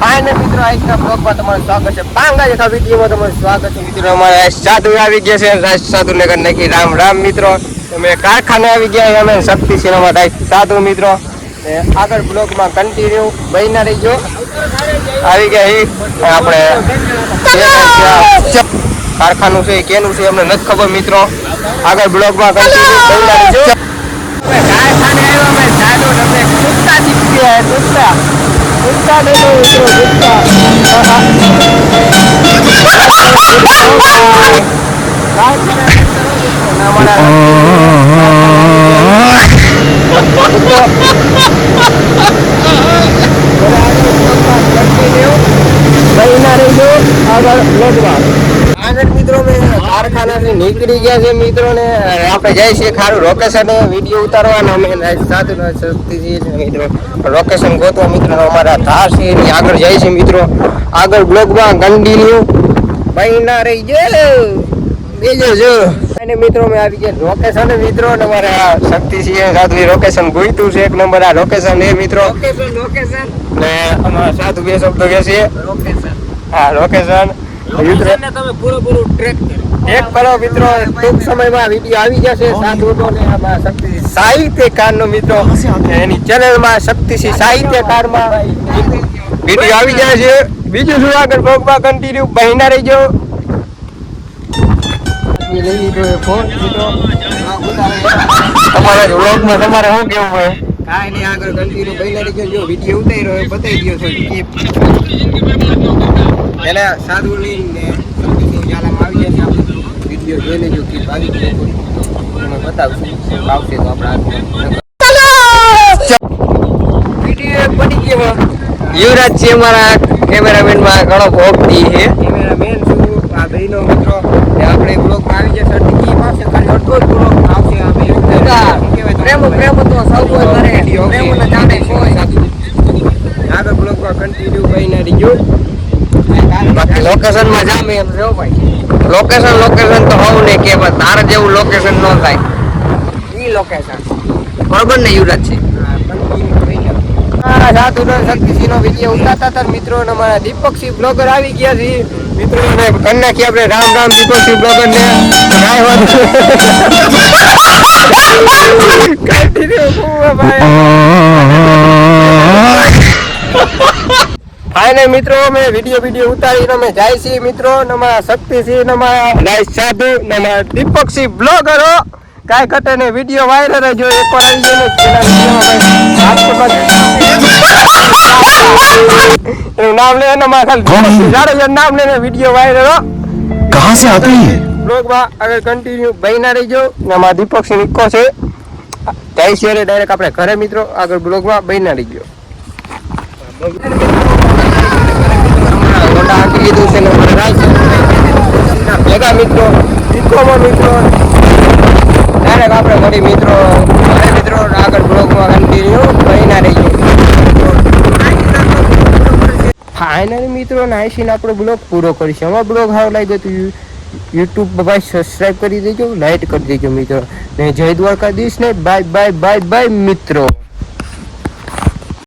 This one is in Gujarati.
ફાઇનલ મિત્રો આજના બ્લોગમાં તમારું સ્વાગત છે. પાંગા જેખા વિડીયોમાં તમારું સ્વાગત છે મિત્રો. અમારે સાધુ આવી ગયા છે. સાધુને કરી નાખી રામ રામ મિત્રો. અમે કારખાને આવી ગયા અમે શક્તિ સિનેમા સાધુ મિત્રો. આગળ બ્લોગમાં કન્ટિન્યુ બહીના રહીજો. આવી ગયા આપણે કારખાનું છે કેનું છે અમને નથી ખબર મિત્રો. આગળ બ્લોગમાં કન્ટિન્યુ બહીના રહીજો. કારખાને આવ્યો અમે સાધુ તમને કુત્તા શીખી ગયા કુત્તા કુત્તા દે મિત્રો કુત્તા મિત્રો કારખાનાથી નીકળી ગયા છે મિત્રો ને આપણે જાય છે ખારું લોકેશન વિડીયો ઉતારવાનો અમે સાથે મિત્રો લોકેશન ગોતવા મિત્રો અમારા ધાર છે એની આગળ જાય છે મિત્રો. આગળ બ્લોગમાં કન્ટિન્યુ બહીના રહી ગયો જો અને મિત્રો મેં આવી ગયા લોકેશન મિત્રો અમારા શક્તિ છે સાધુ લોકેશન ગોઈતું છે એક નંબર આ લોકેશન એ મિત્રો લોકેશન ને અમારા સાધુ બે શબ્દો કે છે લોકેશન હા લોકેશન તમે પૂરો ટ્રેક કરો મિત્રો. ટૂંક સમયમાં વિડીયો આવી જશે સાધુનો ને આમાં શક્તિ સાહિત્યકારનો મિત્રો એની ચેનલમાં શક્તિસિંહ સાહિત્યકારમાં વિડીયો આવી જાય છે. બીજું શું આગળ બ્લોગમાં કન્ટિન્યુ બહીના રહીજો. તમારા બ્લોગમાં તમારે શું કેવું હોય કાંઈ નહીં આગળ કન્ટિન્યુ બહીના રહીજો. જો વિડીયો ઉતાર્યો હોય બતાવી દો થોડી એને સાધુ લઈને જાલામાં આવી જશે. આપણે વિડીયો જોઈ લેજો કે આવી ગયો અમે બતાવશું આવશે તો આપણે વિડીયો બની ગયો. યુવરાજ છે અમારા કેમેરામેનમાં ઘણો ભોગતી છે કેમેરામેન છું આ ભાઈનો મિત્રો. આપણે બ્લોગમાં આવી જશે ટીકી પાસે ખાલી અડધો જ બ્લોગ આવશે. પ્રેમ તો સૌ કોઈ કરે પ્રેમને જાણે કોઈ આગળ બ્લોગમાં કન્ટિન્યુ કહીને રહીજો. બાકી લોકેશનમાં જામે એમ જો ભાઈ લોકેશન તો હોવું ને કે તારે જેવું લોકેશન ન થાય ઈ લોકેશન બરોબર ને યુવરાજ છે. સાધુનો શક્તિસિંહનો વિડીયો ઉતારતા હતા મિત્રો ને અમારા દીપકસિંહ બ્લોગર આવી ગયા છે મિત્રો ને કરી નાખી આપણે રામ રામ દીપકસિંહ બ્લોગર ને ફાઇનલ મિત્રો અમે વિડીયો ઉતારીને અમે જાય છીએ મિત્રો ને અમારા શક્તિસિંહ ને અમારા સાધુ ને અમારા દીપકસિંહ બ્લોગરો કાંઈ ઘટે ને વિડીયો વાયરલ જો એકવાર આવી જાય નામ લે નામ લઈને વિડીયો વાયરલ कहाँ से आते हैं બ્લોગમાં આગળ કન્ટિન્યુ બહીના રહીજો. અમારા દીપકસિંહ નિકો છે જાય છે ડાયરેક્ટ આપણે ઘરે મિત્રો. આગળ બ્લોગમાં બહીના રહીજો. આપી લીધું છે ને ભેગા મિત્રો ઇકોમાં મિત્રો ડાયરેક્ટ આપણે મળી મિત્રો આગળ બ્લોગમાં કન્ટિન્યુ બહીના રહીજો. ફાઇનલી મિત્રો નાઈસીને આપણો બ્લોગ પૂરો કરીશું. અમારો બ્લોગ સારો લાગ્યો તો યુટ્યુબ ભાઈ સબસ્ક્રાઈબ કરી દેજો, લાઈક કરી દેજો મિત્રો. ને જય દ્વારકાધીશ ને બાય મિત્રો.